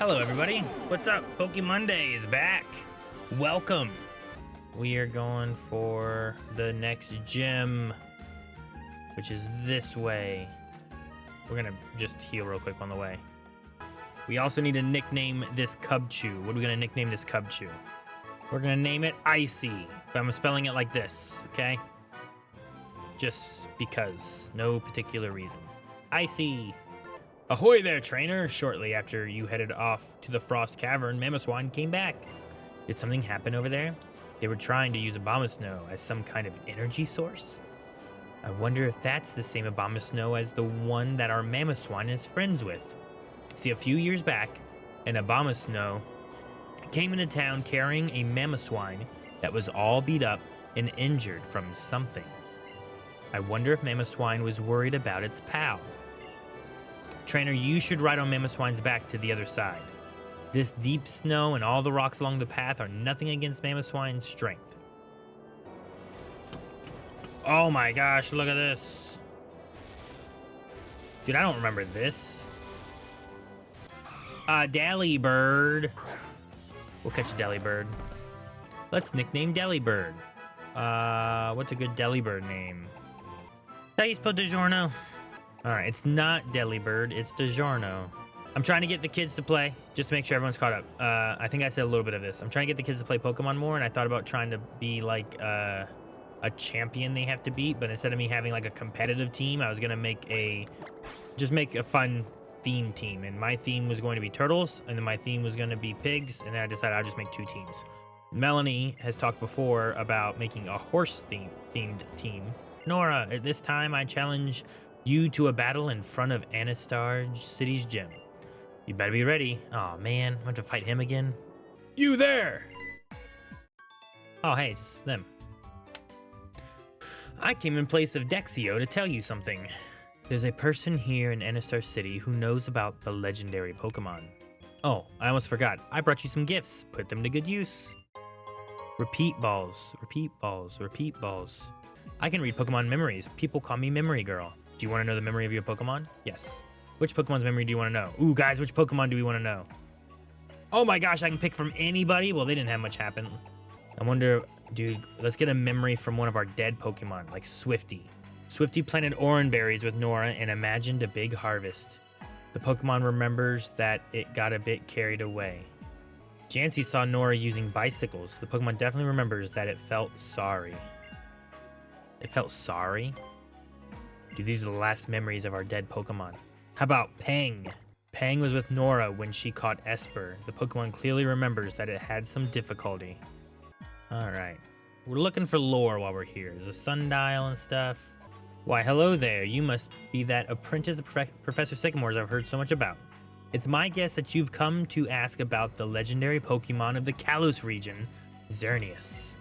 Hello everybody, what's up? Pokemonday is back. Welcome. We are going for the next gym, which is this way. We're gonna just heal real quick on the way. We also need to nickname this Cubchoo. What are we gonna nickname this Cubchoo? We're gonna name it Icy, but I'm spelling it like this, okay? Just because, no particular reason. Icy. Ahoy there, trainer! Shortly after you headed off to the Frost Cavern, Mamoswine came back. Did something happen over there? They were trying to use Abomasnow as some kind of energy source? I wonder if that's the same Abomasnow as the one that our Mamoswine is friends with. See, a few years back, an Abomasnow came into town carrying a Mamoswine that was all beat up and injured from something. I wonder if Mamoswine was worried about its pal. Trainer, you should ride on Mamoswine's back to the other side. This deep snow and all the rocks along the path are nothing against Mamoswine's strength. Oh my gosh, look at this. Dude, I don't remember this. Delibird. We'll catch a Delibird. Let's nickname Delibird. What's a good Delibird name? How you spell DiGiorno? Alright, it's not Delibird, it's DiGiorno. I'm trying to get the kids to play, just to make sure everyone's caught up. I think I said a little bit of this. I'm trying to get the kids to play Pokemon more, and I thought about trying to be like a champion they have to beat, but instead of me having like a competitive team, I was gonna make a fun theme team. And my theme was going to be turtles, and then my theme was gonna be pigs, and then I decided I'll just make two teams. Melanie has talked before about making a horse themed team. Nora, at this time I challenge you to a battle in front of Anastasia City's gym. You better be ready. Oh man, I have to fight him again. You there! Oh hey, it's them. I came in place of Dexio to tell you something. There's a person here in Anastasia City who knows about the legendary Pokemon. Oh, I almost forgot. I brought you some gifts. Put them to good use. Repeat balls, repeat balls, repeat balls. I can read Pokemon memories. People call me Memory Girl. Do you want to know the memory of your Pokemon? Yes. Which Pokemon's memory do you want to know? Ooh, guys, which Pokemon do we want to know? Oh my gosh, I can pick from anybody? Well, they didn't have much happen. I wonder, dude, let's get a memory from one of our dead Pokemon, like Swifty. Swifty planted oranberries with Nora and imagined a big harvest. The Pokemon remembers that it got a bit carried away. Jancy saw Nora using bicycles. The Pokemon definitely remembers that it felt sorry. It felt sorry? Dude, these are the last memories of our dead Pokemon. How about Pang? Pang was with Nora when she caught Esper. The Pokemon clearly remembers that it had some difficulty. Alright. We're looking for lore while we're here. There's a sundial and stuff. Why, hello there. You must be that apprentice of Professor Sycamore's I've heard so much about. It's my guess that you've come to ask about the legendary Pokemon of the Kalos region, Xerneas.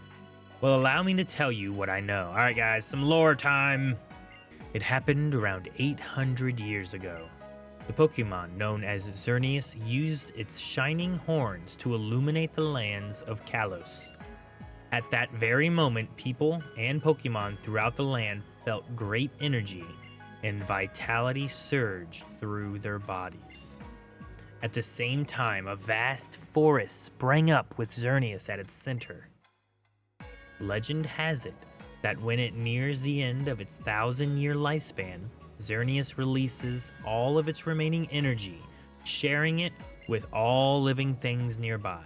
Well, allow me to tell you what I know. Alright guys, some lore time! It happened around 800 years ago. The Pokemon known as Xerneas used its shining horns to illuminate the lands of Kalos. At that very moment, people and Pokemon throughout the land felt great energy and vitality surged through their bodies. At the same time, a vast forest sprang up with Xerneas at its center. Legend has it that when it nears the end of its 1,000-year lifespan, Xerneas releases all of its remaining energy, sharing it with all living things nearby.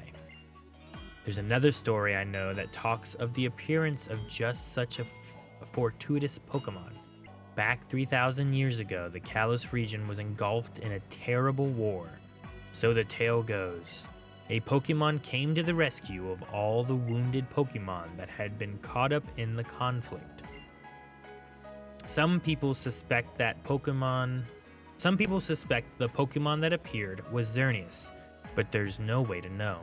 There's another story I know that talks of the appearance of just such a fortuitous Pokemon. Back 3,000 years ago, the Kalos region was engulfed in a terrible war. So the tale goes. A Pokemon came to the rescue of all the wounded Pokemon that had been caught up in the conflict. Some people suspect the Pokemon that appeared was Xerneas, but there's no way to know.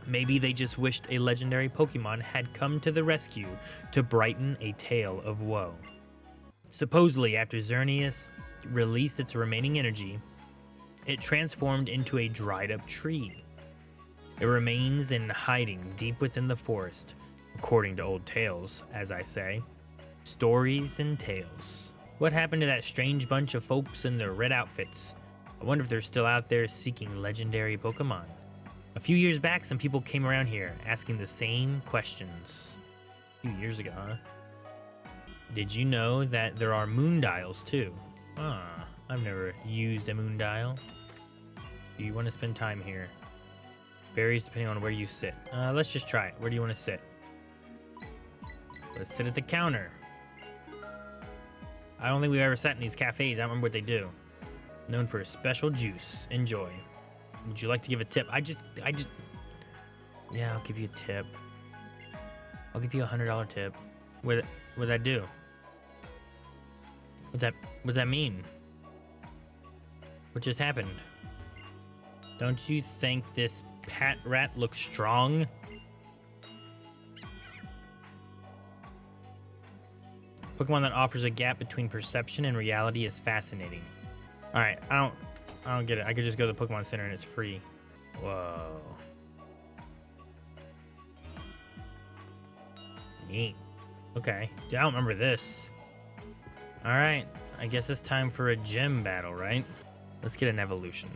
Maybe they just wished a legendary Pokemon had come to the rescue to brighten a tale of woe. Supposedly, after Xerneas released its remaining energy, it transformed into a dried-up tree. It remains in hiding deep within the forest, according to old tales, as I say. Stories and tales. What happened to that strange bunch of folks in their red outfits? I wonder if they're still out there seeking legendary Pokemon. A few years back, some people came around here asking the same questions. A few years ago, huh? Did you know that there are moon dials too? Ah, I've never used a moon dial. Do you want to spend time here? Varies depending on where you sit. Let's just try it. Where do you want to sit? Let's sit at the counter. I don't think we've ever sat in these cafes. I don't remember what they do. Known for a special juice. Enjoy. Would you like to give a tip? Yeah, I'll give you a tip. I'll give you $100 tip. What'd that do? What's that mean? What just happened? Don't you think this pat rat looks strong? Pokemon that offers a gap between perception and reality is fascinating. All right, I don't get it. I could just go to the Pokemon Center and it's free. Whoa. Neat. Okay. Dude, I don't remember this. All right. I guess it's time for a gym battle, right? Let's get an evolution.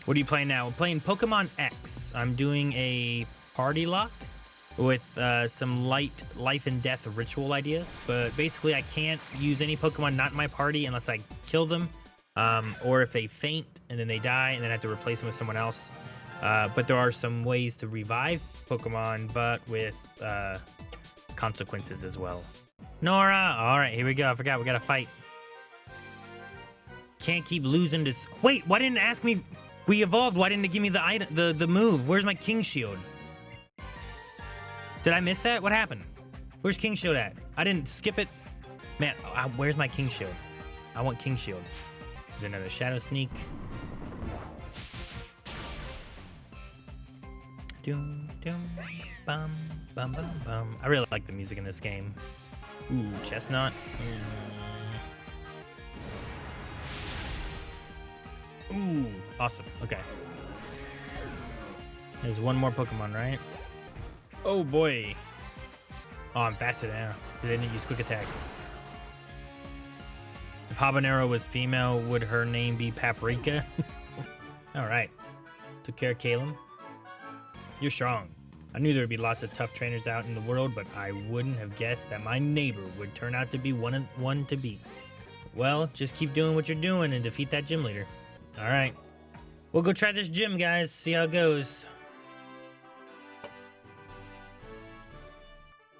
What are you playing now? I'm playing Pokemon X. I'm doing a Partylocke with some light life and death ritual ideas. But basically, I can't use any Pokemon not in my party unless I kill them. Or if they faint and then they die and then I have to replace them with someone else. But there are some ways to revive Pokemon, but with consequences as well. Nora! Alright, here we go. I forgot. We gotta fight. Can't keep losing this. Wait, why didn't it ask me? We evolved. Why didn't it give me the item, the move? Where's my King Shield? Did I miss that? What happened? Where's King Shield at? I didn't skip it. Man, where's my King Shield? I want King Shield. Is there another Shadow Sneak? Doom, doom, bum, bum, bum, bum. I really like the music in this game. Ooh, Chestnut. Ooh, awesome. Okay. There's one more Pokemon, right? Oh boy. Oh, I'm faster now. They didn't use quick attack. If Habanero was female, would her name be Paprika? Alright. Took care of Caleb. You're strong. I knew there would be lots of tough trainers out in the world, but I wouldn't have guessed that my neighbor would turn out to be one to beat. Well, just keep doing what you're doing and defeat that gym leader. Alright. We'll go try this gym, guys. See how it goes.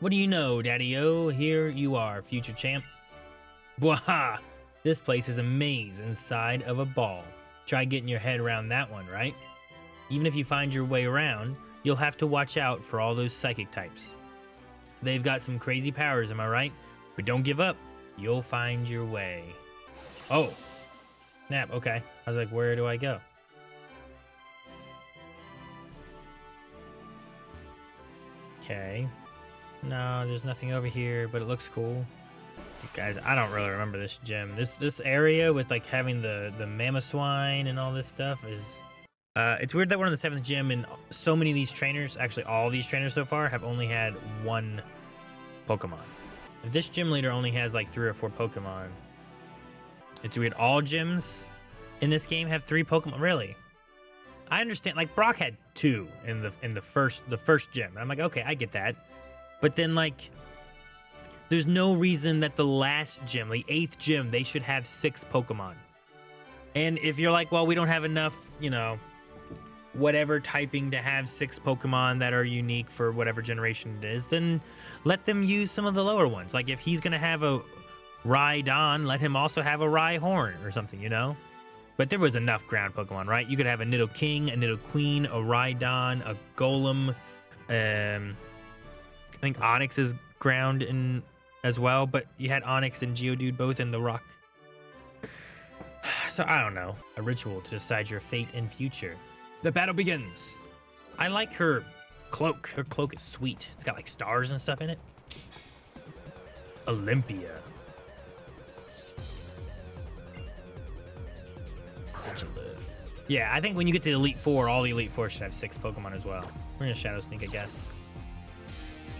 What do you know, Daddy-O? Here you are, future champ. Waha! This place is a maze inside of a ball. Try getting your head around that one, right? Even if you find your way around, you'll have to watch out for all those psychic types. They've got some crazy powers, am I right? But don't give up. You'll find your way. Oh. Snap, okay. I was like, where do I go? Okay. No, there's nothing over here, but it looks cool. Guys, I don't really remember this gym. This area with like having the Mamoswine and all this stuff is... it's weird that we're in the 7th gym and so many of these trainers, actually all these trainers so far, have only had one Pokemon. If this gym leader only has like 3 or 4 Pokemon, it's weird. All gyms in this game have 3 Pokemon. Really? I understand. Like Brock had 2 in the first gym. I'm like, okay, I get that. But then like, there's no reason that the last gym, the 8th gym, they should have 6 Pokemon. And if you're like, well, we don't have enough, you know, whatever typing to have 6 Pokemon that are unique for whatever generation it is, then let them use some of the lower ones. Like if he's gonna have a Rhydon, let him also have a Rhyhorn or something, you know? But there was enough ground Pokemon, right? You could have a Nidoking, a Nidoqueen, a Rhydon, a Golem. I think Onix is ground in as well, but you had Onix and Geodude both in the rock. So I don't know. A ritual to decide your fate and future. The battle begins. I like her cloak. Her cloak is sweet. It's got like stars and stuff in it. Olympia. Such a live. Yeah, I think when you get to the Elite Four, all the Elite Four should have 6 Pokemon as well. We're gonna Shadow Sneak, I guess.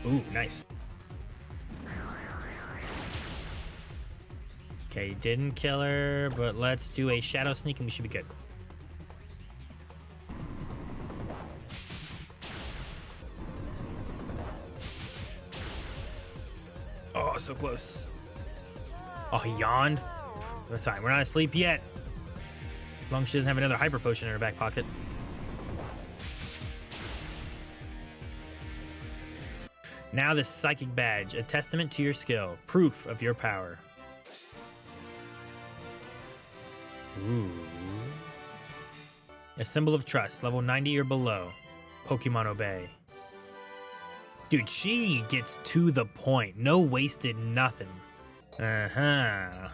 Ooh, nice. Okay, didn't kill her, but let's do a shadow sneak and we should be good. Oh, so close. Oh, he yawned. That's fine. We're not asleep yet. As long as she doesn't have another hyper potion in her back pocket. Now this psychic badge, a testament to your skill, proof of your power. Ooh. A symbol of trust, level 90 or below. Pokemon obey. Dude, she gets to the point. No wasted nothing. Uh-huh.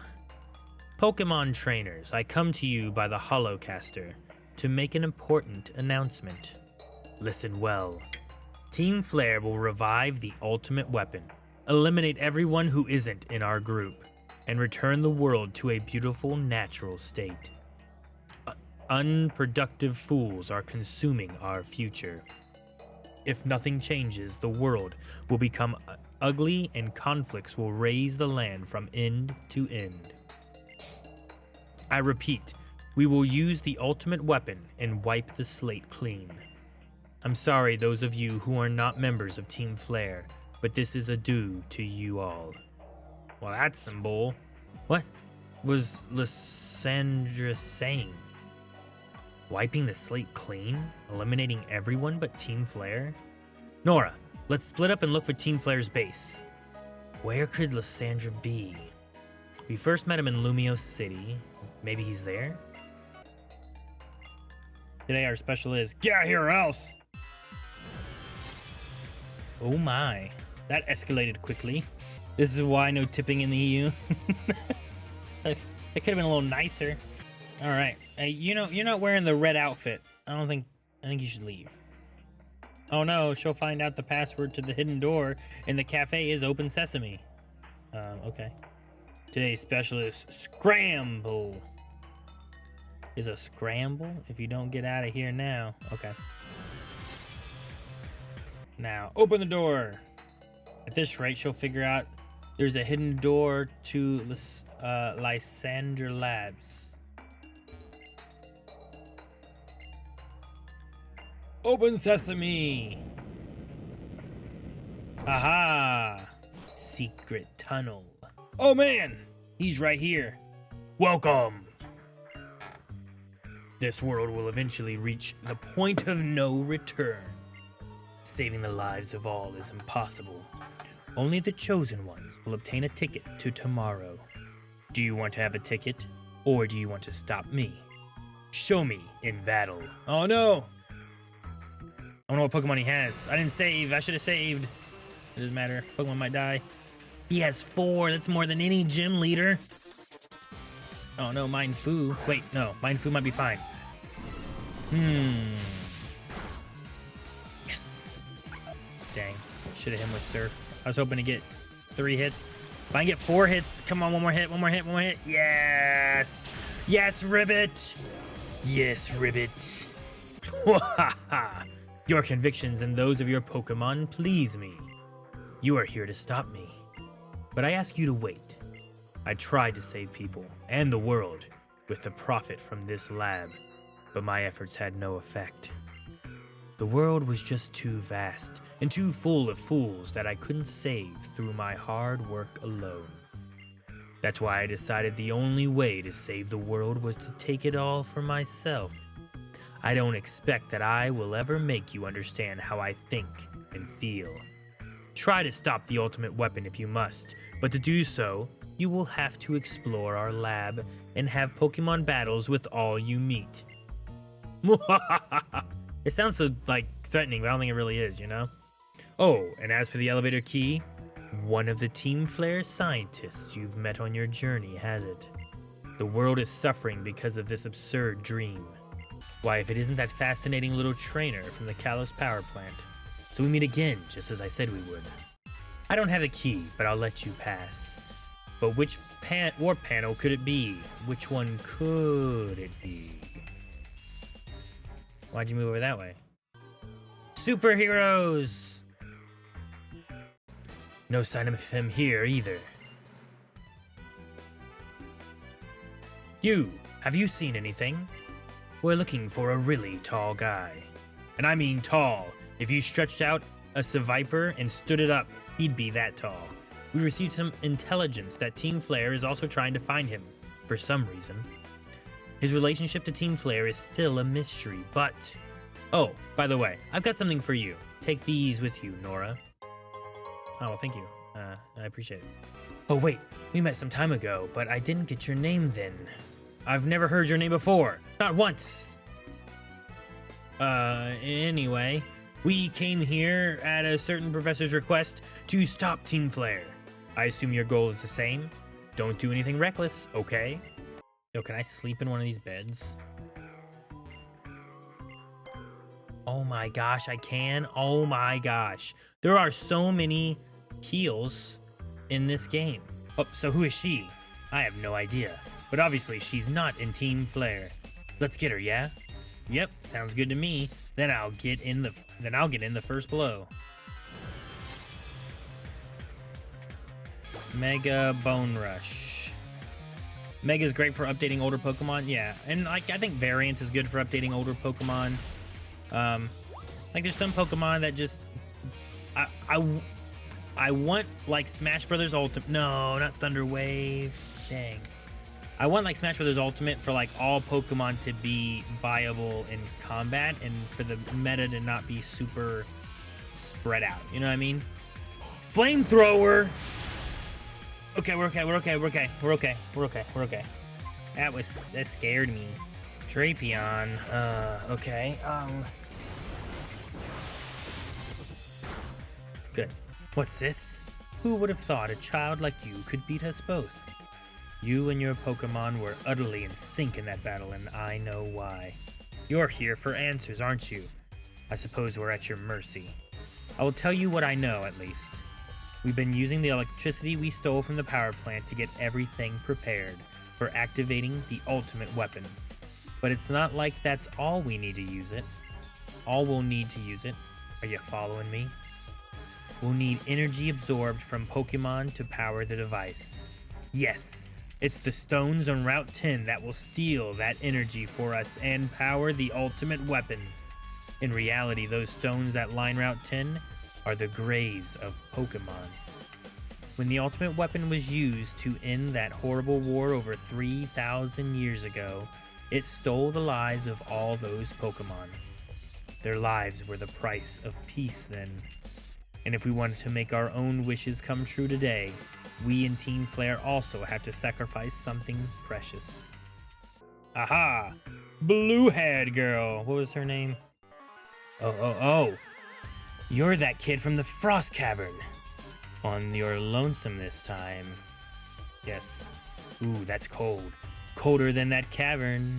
Pokemon trainers, I come to you by the Holocaster to make an important announcement. Listen well. Team Flare will revive the ultimate weapon, eliminate everyone who isn't in our group, and return the world to a beautiful natural state. Unproductive fools are consuming our future. If nothing changes, the world will become ugly and conflicts will raise the land from end to end. I repeat, we will use the ultimate weapon and wipe the slate clean. I'm sorry those of you who are not members of Team Flare, but this is a due to you all. Well, that's some bull. What was Lysandre saying? Wiping the slate clean? Eliminating everyone but Team Flare? Nora, let's split up and look for Team Flare's base. Where could Lysandre be? We first met him in Lumio City. Maybe he's there? Today our special is, get out here or else! Oh my, that escalated quickly. This is why no tipping in the EU. It could have been a little nicer. All right, hey, you're not wearing the red outfit. I think you should leave. Oh no, she'll find out the password to the hidden door, and the cafe is open sesame. Okay. Today's special is scramble. Is a scramble if you don't get out of here now. Okay. Now, open the door. At this rate, she'll figure out there's a hidden door to Lysandre Labs. Open sesame! Aha! Secret tunnel. Oh man! He's right here. Welcome! This world will eventually reach the point of no return. Saving the lives of all is impossible. Only the chosen ones will obtain a ticket to tomorrow. Do you want to have a ticket, or do you want to stop me? Show me in battle. Oh no! I don't know what Pokemon he has. I didn't save. I should have saved. It doesn't matter. Pokemon might die. He has 4. That's more than any gym leader. Oh no, Mindfu. Wait, no. Mindfu might be fine. Yes. Dang. Should have hit him with Surf. I was hoping to get 3 hits. If I can get 4 hits. Come on, one more hit, one more hit, one more hit. Yes. Yes, Ribbit. Yes, Ribbit. Your convictions and those of your Pokemon please me. You are here to stop me. But I ask you to wait. I tried to save people and the world with the profit from this lab, but my efforts had no effect. The world was just too vast and too full of fools that I couldn't save through my hard work alone. That's why I decided the only way to save the world was to take it all for myself. I don't expect that I will ever make you understand how I think and feel. Try to stop the ultimate weapon if you must, but to do so, you will have to explore our lab and have Pokemon battles with all you meet. It sounds so, threatening, but I don't think it really is, you know? Oh, and as for the elevator key, one of the Team Flare scientists you've met on your journey has it. The world is suffering because of this absurd dream. Why, if it isn't that fascinating little trainer from the Kalos power plant. So we meet again, just as I said we would. I don't have the key, but I'll let you pass. But which warp panel could it be? Which one could it be? Why'd you move over that way? Superheroes! No sign of him here either. Have you seen anything? We're looking for a really tall guy. And I mean tall. If you stretched out a Seviper and stood it up, he'd be that tall. We received some intelligence that Team Flare is also trying to find him, for some reason. His relationship to Team Flare is still a mystery, but... Oh, by the way, I've got something for you. Take these with you, Nora. Oh, well, thank you. I appreciate it. Oh, wait, we met some time ago, but I didn't get your name then. I've never heard your name before. Not once. Anyway, we came here at a certain professor's request to stop Team Flare. I assume your goal is the same. Don't do anything reckless, okay? Yo, can I sleep in one of these beds? Oh my gosh, I can. Oh my gosh. There are so many heals in this game. Oh, so who is she? I have no idea. But obviously, she's not in Team Flare. Let's get her, yeah? Yep, sounds good to me. Then I'll get in the first blow. Mega Bone Rush. Mega is great for updating older Pokemon, yeah. And like I think Variance is good for updating older Pokemon. Like there's some Pokemon that just I want like Smash Brothers Ultimate. No, not Thunder Wave. Dang. I want like Smash Brothers Ultimate for like all Pokemon to be viable in combat and for the meta to not be super spread out. You know what I mean? Flamethrower. Okay, we're okay. That scared me. Drapion. Okay. Good. What's this? Who would have thought a child like you could beat us both? You and your Pokemon were utterly in sync in that battle, and I know why. You're here for answers, aren't you? I suppose we're at your mercy. I will tell you what I know, at least. We've been using the electricity we stole from the power plant to get everything prepared for activating the ultimate weapon. But it's not like that's all we need to use it. All we'll need to use it. Are you following me? We'll need energy absorbed from Pokemon to power the device. Yes, it's the stones on Route 10 that will steal that energy for us and power the ultimate weapon. In reality, those stones that line Route 10 are the graves of Pokemon. When the ultimate weapon was used to end that horrible war over 3,000 years ago, it stole the lives of all those Pokemon. Their lives were the price of peace then. And if we wanted to make our own wishes come true today, we in Team Flare also have to sacrifice something precious. Aha! Blue-haired girl. What was her name? Oh. You're that kid from the Frost Cavern. On your lonesome this time. Yes. Ooh, that's cold. Colder than that cavern.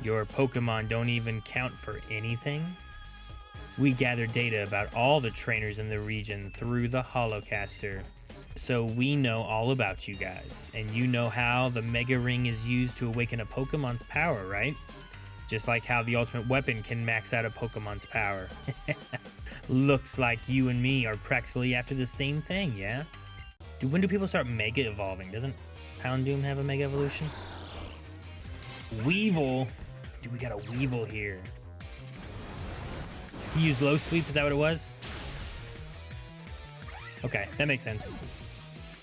Your Pokemon don't even count for anything? We gather data about all the trainers in the region through the Holocaster. So we know all about you guys, and you know how the Mega Ring is used to awaken a Pokemon's power, right? Just like how the ultimate weapon can max out a Pokemon's power. Looks like you and me are practically after the same thing, yeah? When do people start Mega Evolving? Doesn't Houndoom have a Mega Evolution? Weevil? Dude, we got a Weevil here. He used Low Sweep, is that what it was? Okay, that makes sense.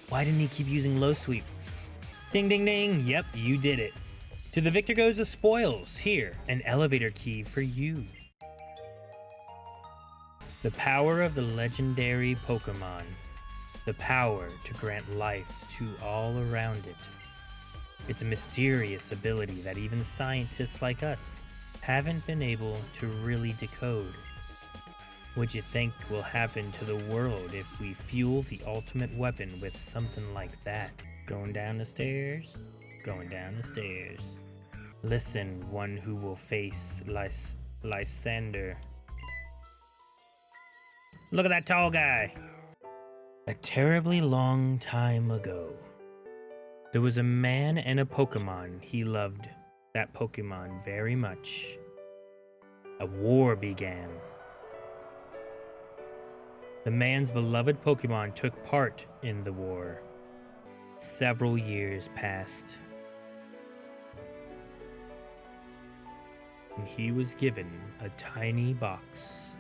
Why didn't he keep using Low Sweep? Ding, ding, ding. Yep, you did it. To the victor goes the spoils. Here, an elevator key for you. The power of the legendary Pokemon. The power to grant life to all around it. It's a mysterious ability that even scientists like us haven't been able to really decode. What do you think will happen to the world if we fuel the ultimate weapon with something like that? Going down the stairs? Going down the stairs. Listen, one who will face Lysandre. Look at that tall guy! A terribly long time ago, there was a man and a Pokemon. He loved that Pokemon very much. A war began. The man's beloved Pokemon took part in the war. Several years passed, and he was given a tiny box.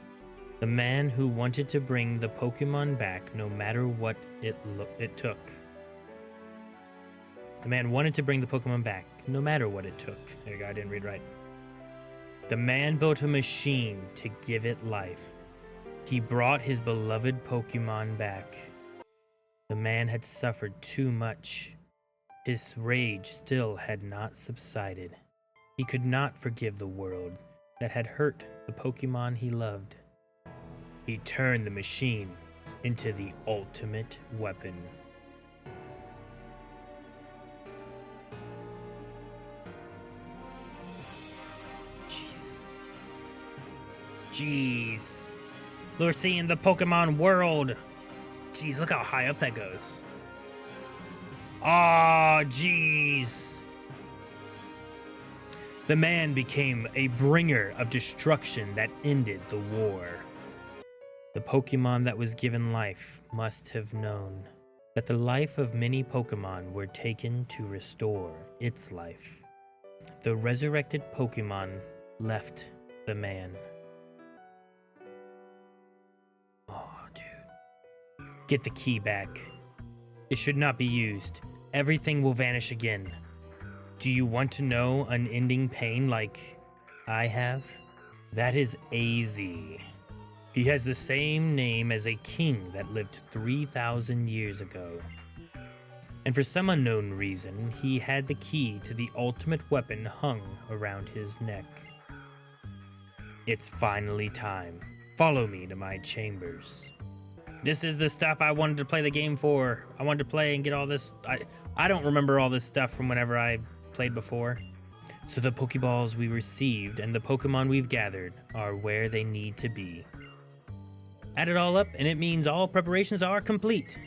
The man who wanted to bring the Pokemon back no matter what it took. The man wanted to bring the Pokemon back no matter what it took. There you go, I didn't read right. The man built a machine to give it life. He brought his beloved Pokemon back. The man had suffered too much. His rage still had not subsided. He could not forgive the world that had hurt the Pokemon he loved. He turned the machine into the ultimate weapon. Jeez. We're seeing the Pokemon world. Jeez, look how high up that goes. Ah, jeez. The man became a bringer of destruction that ended the war. The Pokemon that was given life must have known that the life of many Pokemon were taken to restore its life. The resurrected Pokemon left the man. Get the key back. It should not be used. Everything will vanish again. Do you want to know unending pain like I have? That is AZ. He has the same name as a king that lived 3,000 years ago. And for some unknown reason, he had the key to the ultimate weapon hung around his neck. It's finally time. Follow me to my chambers. This is the stuff I wanted to play the game for. I wanted to play and get all this. I don't remember all this stuff from whenever I played before. So the Pokeballs we received and the Pokemon we've gathered are where they need to be. Add it all up and it means all preparations are complete.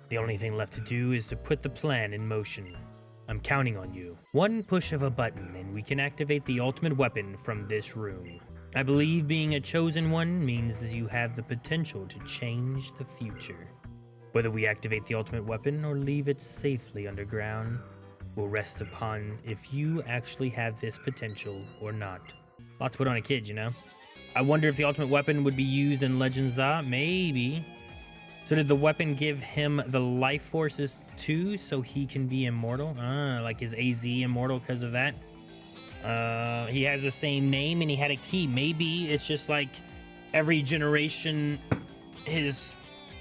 The only thing left to do is to put the plan in motion. I'm counting on you. One push of a button and we can activate the ultimate weapon from this room. I believe being a chosen one means that you have the potential to change the future. Whether we activate the ultimate weapon or leave it safely underground will rest upon if you actually have this potential or not. A lot to put on a kid, you know? I wonder if the ultimate weapon would be used in Legends of? Maybe. So did the weapon give him the life forces too so he can be immortal? Like is AZ immortal because of that? He has the same name and he had a key. Maybe it's just like every generation his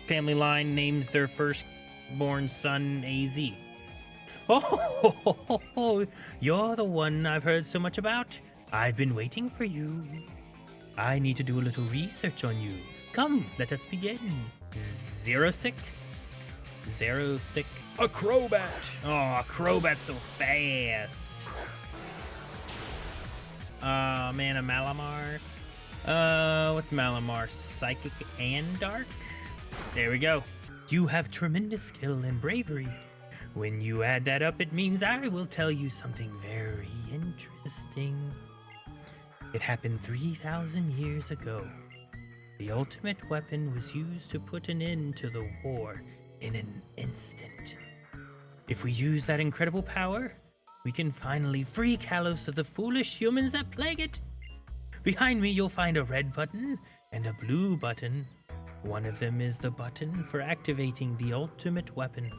family line names their firstborn son AZ. Oh, you're the one I've heard so much about. I've been waiting for you. I need to do a little research on you. Come, let us begin. Zero sick. A Crobat. Oh, a Crobat's so fast. Man, a Malamar. What's Malamar? Psychic and Dark? There we go. You have tremendous skill and bravery. When you add that up, it means I will tell you something very interesting. It happened 3,000 years ago. The ultimate weapon was used to put an end to the war in an instant. If we use that incredible power, we can finally free Kalos of the foolish humans that plague it. Behind me, you'll find a red button and a blue button. One of them is the button for activating the ultimate weapon.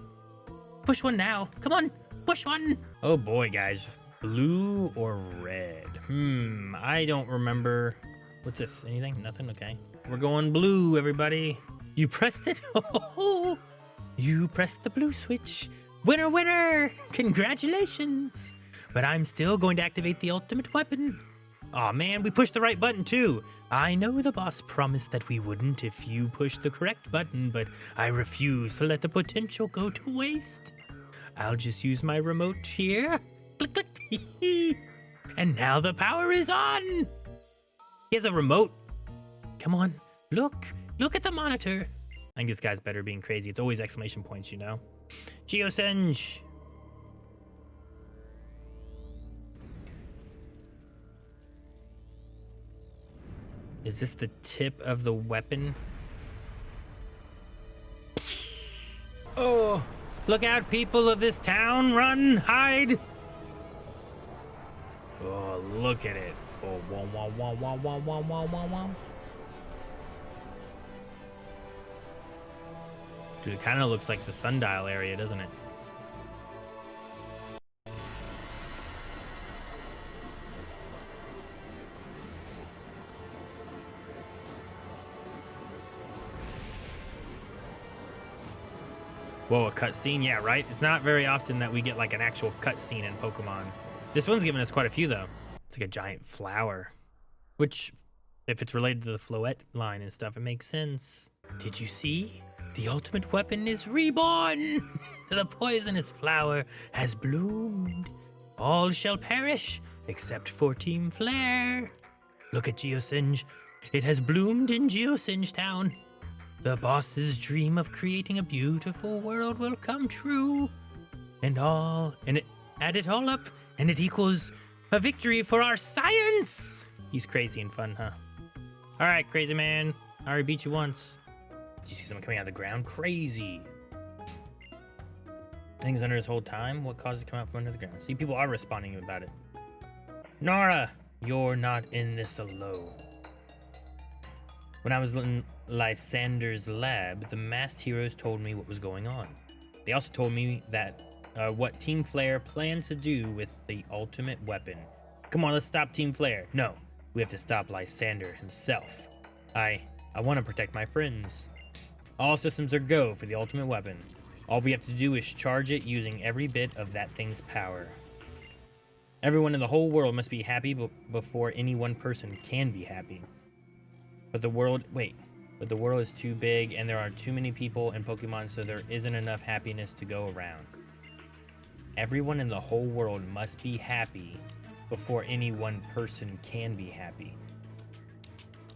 Push one now. Come on, push one. Oh boy, guys. Blue or red? I don't remember. What's this? Anything? Nothing? Okay. We're going blue, everybody. You pressed it? Oh, you pressed the blue switch. Winner, winner! Congratulations! But I'm still going to activate the ultimate weapon. Aw man, we pushed the right button too. I know the boss promised that we wouldn't if you pushed the correct button, but I refuse to let the potential go to waste. I'll just use my remote here. Click, click. And now the power is on! He has a remote. Come on, look at the monitor. I think this guy's better being crazy. It's always exclamation points, you know? Geosenge! Is this the tip of the weapon? Oh, look out, people of this town. Run, hide. Oh, look at it. Oh, wah, wah, wah, wah, wah, wah, wah, wah, wah. Dude, it kind of looks like the sundial area, doesn't it? Whoa, a cutscene? Yeah, right? It's not very often that we get like an actual cutscene in Pokemon. This one's giving us quite a few, though. It's like a giant flower. Which, if it's related to the Floette line and stuff, it makes sense. Did you see? The ultimate weapon is reborn! The poisonous flower has bloomed. All shall perish, except for Team Flare. Look at Geosinge. It has bloomed in Geosinge Town. The boss's dream of creating a beautiful world will come true. Add it all up, and it equals a victory for our science! He's crazy and fun, huh? Alright, crazy man. I already beat you once. Did you see someone coming out of the ground? Crazy. Things under this whole time? What caused it to come out from under the ground? See, people are responding about it. Nora, you're not in this alone. When I was in Lysandre's lab, the masked heroes told me what was going on. They also told me that what Team Flare plans to do with the ultimate weapon. Come on, let's stop Team Flare. No, we have to stop Lysandre himself. I want to protect my friends. All systems are go for the ultimate weapon. All we have to do is charge it using every bit of that thing's power. Everyone in the whole world must be happy before any one person can be happy. But the world is too big and there are too many people and Pokemon, so there isn't enough happiness to go around. Everyone in the whole world must be happy before any one person can be happy.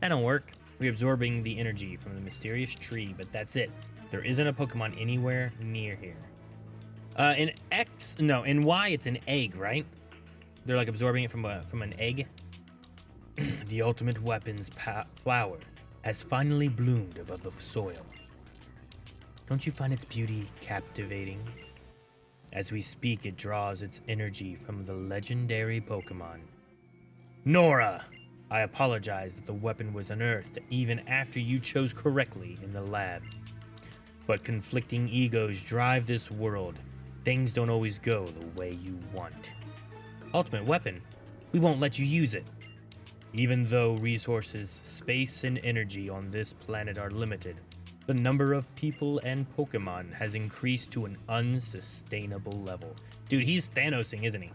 That don't work. We're absorbing the energy from the mysterious tree, but that's it. There isn't a Pokemon anywhere near here. In Y, it's an egg, right? They're like absorbing it from an egg. The ultimate weapon's flower has finally bloomed above the soil. Don't you find its beauty captivating? As we speak, it draws its energy from the legendary Pokemon. Nora! I apologize that the weapon was unearthed even after you chose correctly in the lab. But conflicting egos drive this world. Things don't always go the way you want. Ultimate weapon? We won't let you use it. Even though resources, space, and energy on this planet are limited, the number of people and Pokemon has increased to an unsustainable level. Dude, he's Thanosing, isn't he?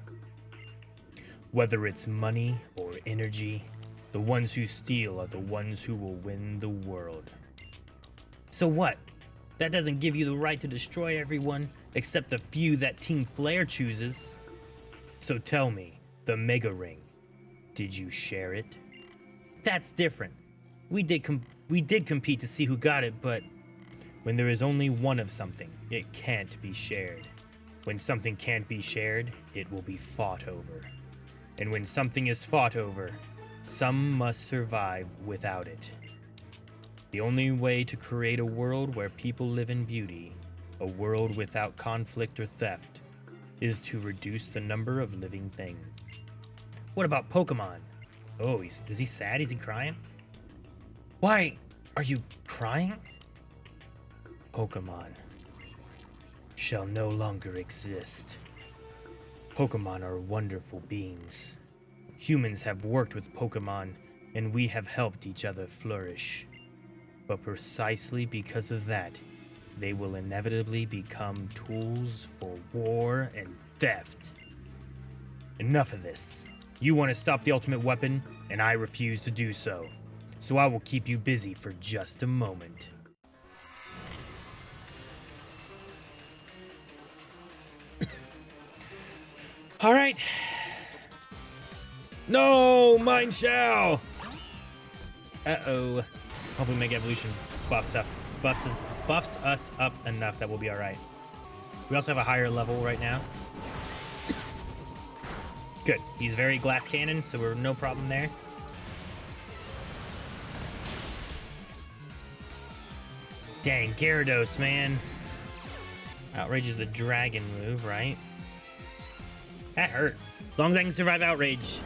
Whether it's money or energy, the ones who steal are the ones who will win the world. So what? That doesn't give you the right to destroy everyone, except the few that Team Flare chooses. So tell me, the Mega Ring, did you share it? That's different. We did compete to see who got it, but when there is only one of something, it can't be shared. When something can't be shared, it will be fought over. And when something is fought over, some must survive without it. The only way to create a world where people live in beauty, a world without conflict or theft, is to reduce the number of living things. What about Pokemon? Oh, is he sad? Is he crying? Why are you crying? Pokemon shall no longer exist. Pokemon are wonderful beings. Humans have worked with Pokemon, and we have helped each other flourish. But precisely because of that, they will inevitably become tools for war and theft. Enough of this. You want to stop the ultimate weapon, and I refuse to do so. So I will keep you busy for just a moment. All right. No, mine shall. Uh-oh. Hopefully Mega Evolution buffs us up enough that we'll be all right. We also have a higher level right now. Good. He's very glass cannon, so we're no problem there. Dang, Gyarados, man. Outrage is a dragon move, right? That hurt. As long as I can survive Outrage.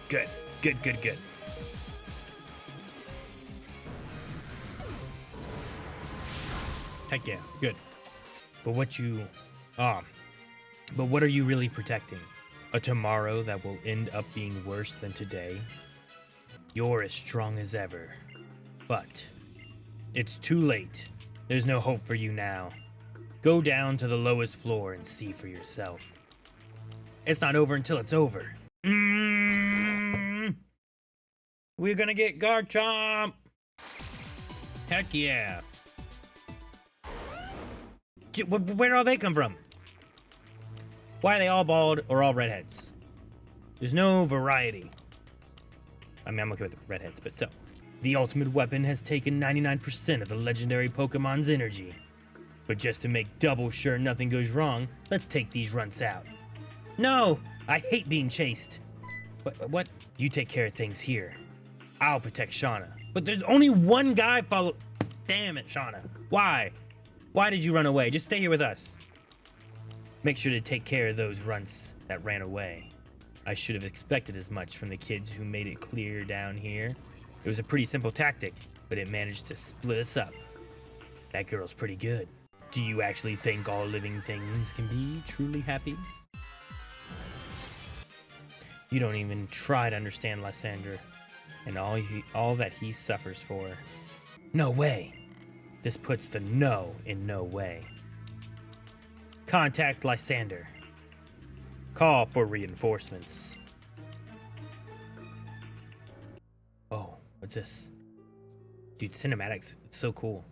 Good. Good, good, good. Heck yeah, good. But what are you really protecting? A tomorrow that will end up being worse than today? You're as strong as ever. But it's too late. There's no hope for you now. Go down to the lowest floor and see for yourself. It's not over until it's over. We're gonna get Garchomp! Heck yeah. Where did all they come from? Why are they all bald or all redheads? There's no variety. I mean, I'm okay with redheads, but still. The ultimate weapon has taken 99% of the legendary Pokemon's energy. But just to make double sure nothing goes wrong, let's take these runts out. No! I hate being chased. What? You take care of things here. I'll protect Shauna. But there's only one guy follow... Damn it, Shauna. Why? Why did you run away? Just stay here with us. Make sure to take care of those runts that ran away. I should have expected as much from the kids who made it clear down here. It was a pretty simple tactic, but it managed to split us up. That girl's pretty good. Do you actually think all living things can be truly happy? You don't even try to understand Lysandre and all that he suffers for. No way. This puts the no in no way. Contact Lysandre. Call for reinforcements. Oh, what's this? Dude, cinematics, it's so cool.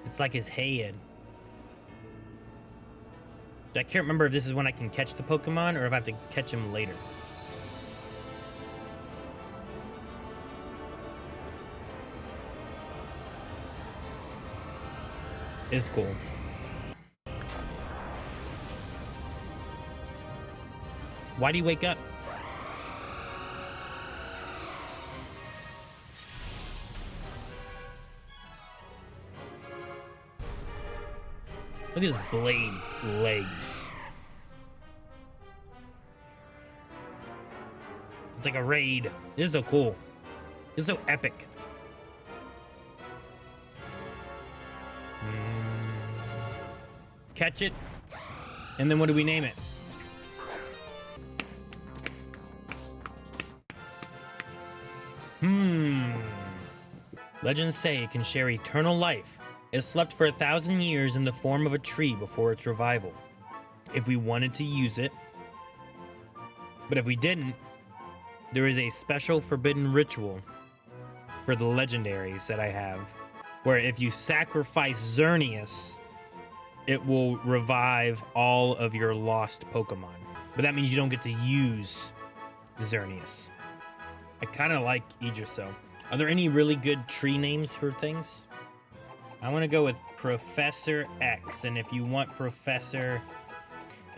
It's like his head. I can't remember if this is when I can catch the Pokemon or if I have to catch him later. It's cool. Why do you wake up? Look at his blade legs. It's like a raid. This is so cool. This is so epic. Catch it. And then what do we name it? Legends say it can share eternal life. It slept for 1,000 years in the form of a tree before its revival. If we wanted to use it. But if we didn't, there is a special forbidden ritual for the legendaries that I have, where if you sacrifice Xerneas, it will revive all of your lost Pokemon. But that means you don't get to use Xerneas. I kind of like Idriso. Are there any really good tree names for things? I want to go with Professor X, and if you want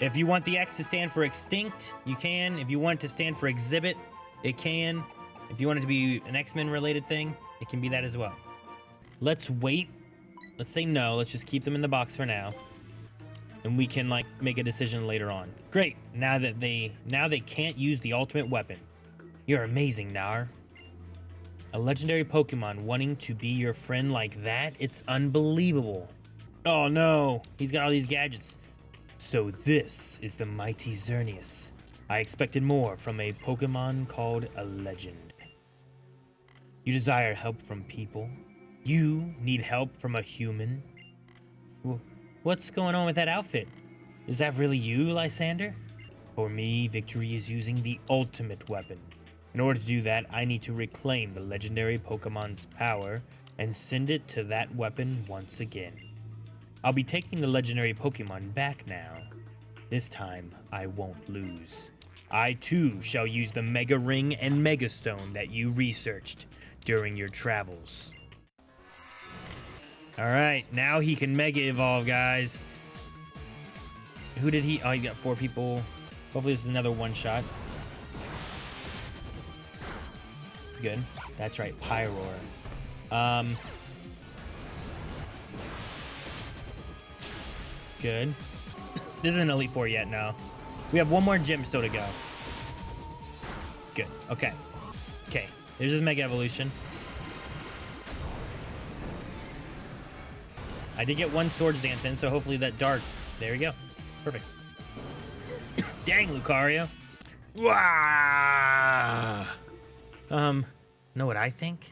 if you want the X to stand for extinct, you can. If you want it to stand for exhibit, it can. If you want it to be an X-Men related thing, it can be that as well. Let's wait. Let's say no. Let's just keep them in the box for now. And we can like make a decision later on. Great. Now they can't use the ultimate weapon. You're amazing, Nar. A legendary Pokemon wanting to be your friend like that? It's unbelievable. Oh no, he's got all these gadgets. So this is the mighty Xerneas. I expected more from a Pokemon called a legend. You desire help from people? You need help from a human? What's going on with that outfit? Is that really you, Lysandre? For me, victory is using the ultimate weapon. In order to do that, I need to reclaim the legendary Pokemon's power and send it to that weapon once again. I'll be taking the legendary Pokemon back now. This time, I won't lose. I too shall use the Mega Ring and Mega Stone that you researched during your travels. Alright, now he can Mega Evolve, guys. Who did he... Oh, he got 4 people. Hopefully this is another one-shot. Good. That's right, Pyroar. Good. This isn't Elite Four yet, no. We have one more gym still to go. Good. Okay. Okay. There's his Mega Evolution. I did get one Swords Dance in, so hopefully that Dark. There we go. Perfect. Dang, Lucario. Wah! Know what I think?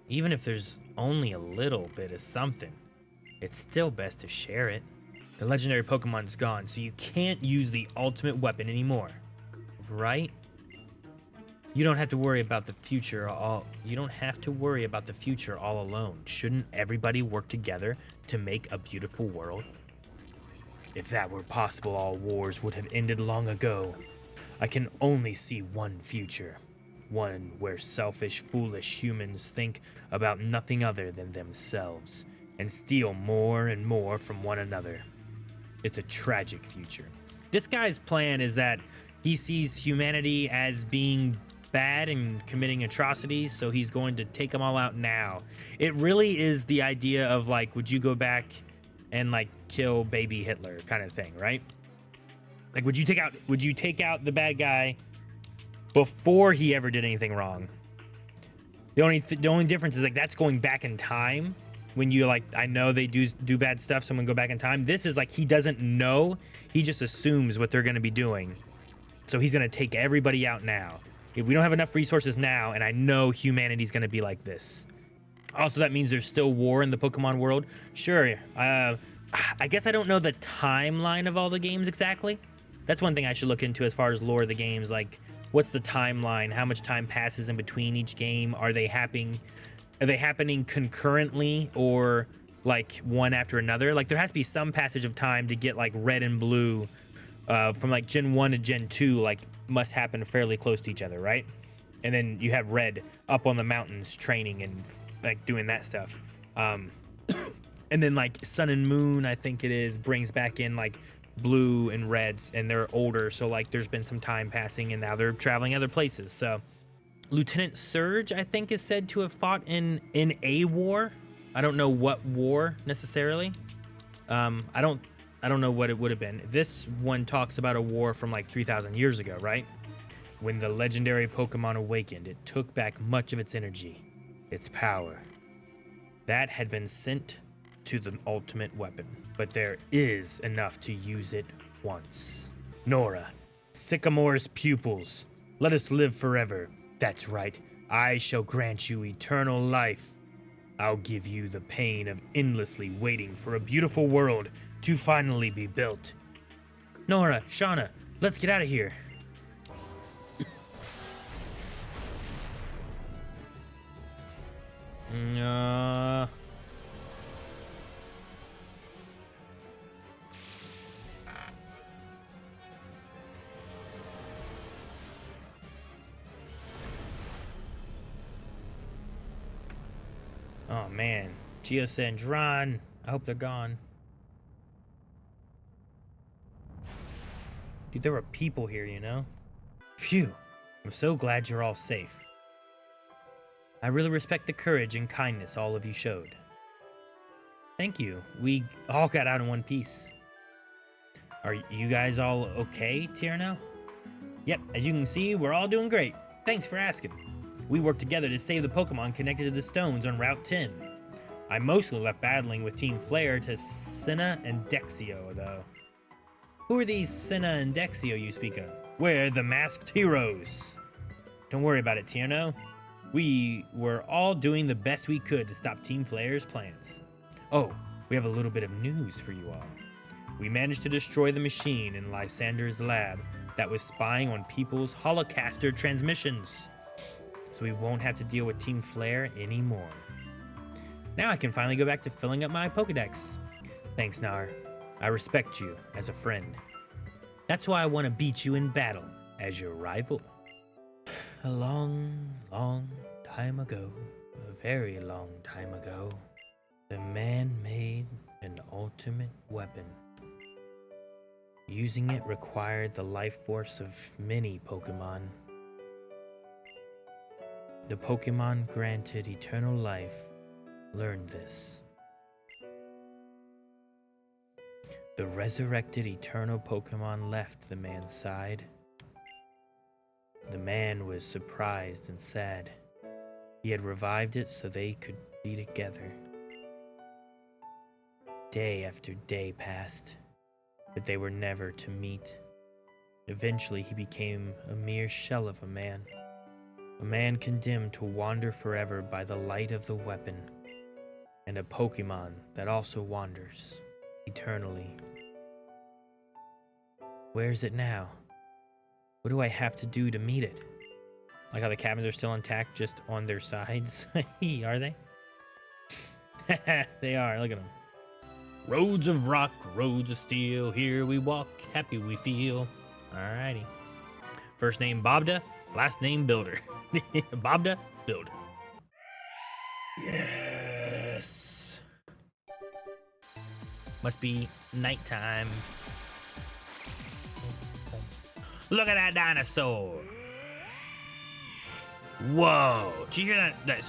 Even if there's only a little bit of something, it's still best to share it. The legendary Pokemon's gone, so you can't use the ultimate weapon anymore. Right? You don't have to worry about the future all alone. Shouldn't everybody work together to make a beautiful world? If that were possible, all wars would have ended long ago. I can only see one future. One where selfish, foolish humans think about nothing other than themselves and steal more and more from one another. It's a tragic future. This guy's plan is that he sees humanity as being bad and committing atrocities, so he's going to take them all out now. It really is the idea of like, would you go back and like kill baby Hitler kind of thing, right? Like, would you take out the bad guy before he ever did anything wrong? The only difference is like that's going back in time. When you like, I know they do bad stuff, someone go back in time. This is like he doesn't know. He just assumes what they're going to be doing. So he's going to take everybody out now. If we don't have enough resources now, and I know humanity's going to be like this. Also, that means there's still war in the Pokemon world. Sure. I guess I don't know the timeline of all the games exactly. That's one thing I should look into as far as lore of the games. Like, what's the timeline? How much time passes in between each game? Are they happening concurrently or like one after another? Like, there has to be some passage of time to get like red and blue from like Gen 1 to Gen 2, like must happen fairly close to each other, right? And then you have red up on the mountains training and like doing that stuff. And then like Sun and Moon, I think it is, brings back in like blue and reds, and they're older, so like there's been some time passing and now they're traveling other places. So Lieutenant Surge, I think, is said to have fought in a war. I don't know what war necessarily. I don't know what it would have been. This one talks about a war from like 3,000 years ago, right? When the legendary Pokemon awakened, it took back much of its energy, its power. That had been sent to the ultimate weapon, but there is enough to use it once. Nora, Sycamore's pupils, let us live forever. That's right, I shall grant you eternal life. I'll give you the pain of endlessly waiting for a beautiful world to finally be built. Nora, Shauna, let's get out of here. Oh man, Geosendron. I hope they're gone. Dude, there were people here, you know? Phew. I'm so glad you're all safe. I really respect the courage and kindness all of you showed. Thank you. We all got out in one piece. Are you guys all okay, Tierno? Yep, as you can see, we're all doing great. Thanks for asking. We worked together to save the Pokemon connected to the stones on Route 10. I mostly left battling with Team Flare to Senna and Dexio, though. Who are these Senna and Dexio you speak of? We're the masked heroes. Don't worry about it, Tierno. We were all doing the best we could to stop Team Flare's plans. Oh, we have a little bit of news for you all. We managed to destroy the machine in Lysandre's lab that was spying on people's holocaster transmissions. So we won't have to deal with Team Flare anymore. Now I can finally go back to filling up my Pokedex. Thanks, Nar. I respect you as a friend. That's why I want to beat you in battle as your rival. A long, long time ago, a very long time ago, the man made an ultimate weapon. Using it required the life force of many Pokemon. The Pokemon granted eternal life learned this. The resurrected eternal Pokemon left the man's side. The man was surprised and sad. He had revived it so they could be together. Day after day passed, but they were never to meet. Eventually, he became a mere shell of a man condemned to wander forever by the light of the weapon, and a Pokemon that also wanders eternally. Where is it now? What do I have to do to meet it? Like how the cabins are still intact, just on their sides. Are they? They are, look at them. Roads of rock, roads of steel, here we walk, happy we feel. Alrighty. First name Bobda, last name Builder. Bobda, Builder. Yes. Must be nighttime. Look at that dinosaur. Whoa. Did you hear that? Did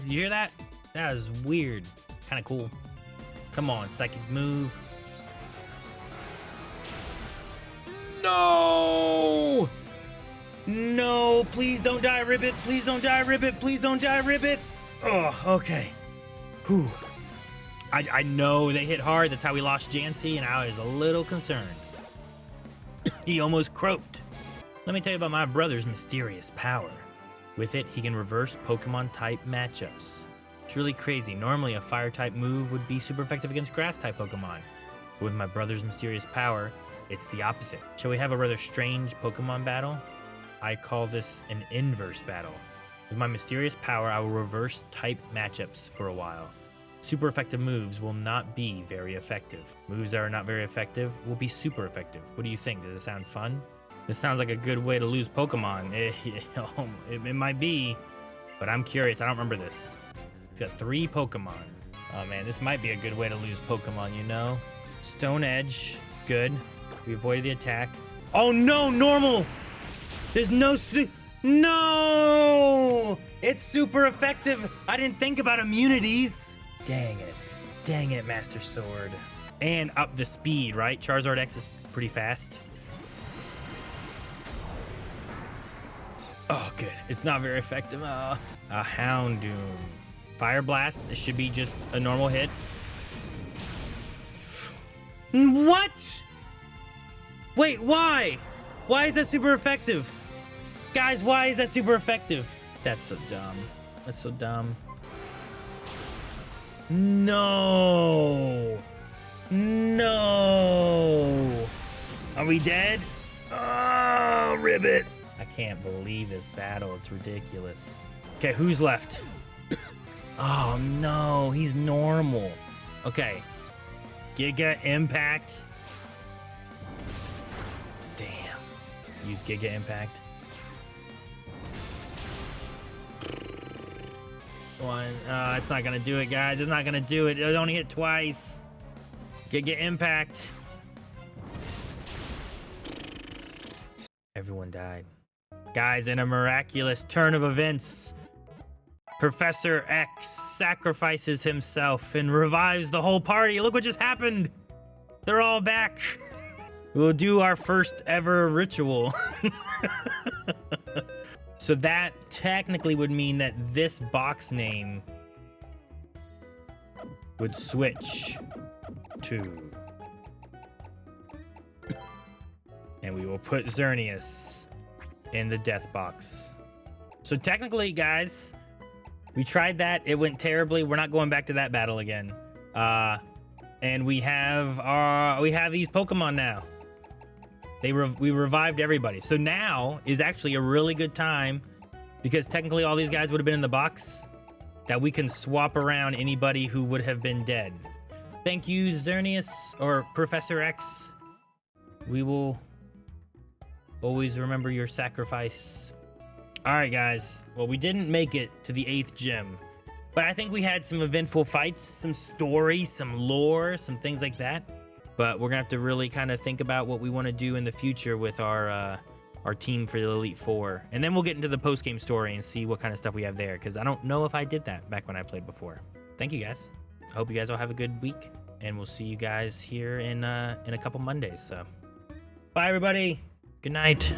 you hear that? That was weird. Kind of cool. Come on, psychic move. No! No, please don't die, Ribbit. Please don't die, Ribbit. Please don't die, Ribbit. Oh, okay. Whew. I know they hit hard. That's how we lost Jancy, and I was a little concerned. He almost croaked. Let me tell you about my brother's mysterious power. With it, he can reverse Pokemon type matchups. It's really crazy. Normally, a fire type move would be super effective against grass type Pokemon. But with my brother's mysterious power, it's the opposite. Shall we have a rather strange Pokemon battle? I call this an inverse battle. With my mysterious power, I will reverse type matchups for a while. Super effective moves will not be very effective. Moves that are not very effective will be super effective. What do you think? Does it sound fun? This sounds like a good way to lose Pokemon. It might be, but I'm curious. I don't remember this. It's got 3 Pokemon. Oh man, this might be a good way to lose Pokemon, you know? Stone Edge, good. We avoided the attack. Oh no, normal! There's no no! It's super effective. I didn't think about immunities. Dang it. Dang it, Master Sword. And up the speed, right? Charizard X is pretty fast. Oh, good. It's not very effective. A Houndoom. Fire Blast. It should be just a normal hit. What? Wait, why? Why is that super effective? Guys, why is that super effective? That's so dumb. That's so dumb. No. No. Are we dead? Oh, Ribbit. I can't believe this battle. It's ridiculous. Okay, who's left? Oh, no. He's normal. Okay. Giga Impact. Damn. Use Giga Impact. One. It's not gonna do it, guys. It's not gonna do it. It only hit twice. Giga Impact. Everyone died. Guys, in a miraculous turn of events, Professor X sacrifices himself and revives the whole party. Look what just happened. They're all back. We'll do our first ever ritual. So that technically would mean that this box name would switch to... And we will put Xerneas in the death box. So technically, guys, we tried that. It went terribly. We're not going back to that battle again. And we have these Pokemon now. We revived everybody. So now is actually a really good time, because technically all these guys would have been in the box, that we can swap around anybody who would have been dead. Thank you, Xerneas, or Professor X. We will always remember your sacrifice. All right, guys. Well, we didn't make it to the 8th gym, but I think we had some eventful fights, some stories, some lore, some things like that. But we're gonna have to really kind of think about what we want to do in the future with our team for the Elite Four, and then we'll get into the post-game story and see what kind of stuff we have there. Because I don't know if I did that back when I played before. Thank you guys. I hope you guys all have a good week, and we'll see you guys here in a couple Mondays. So, bye everybody. Good night.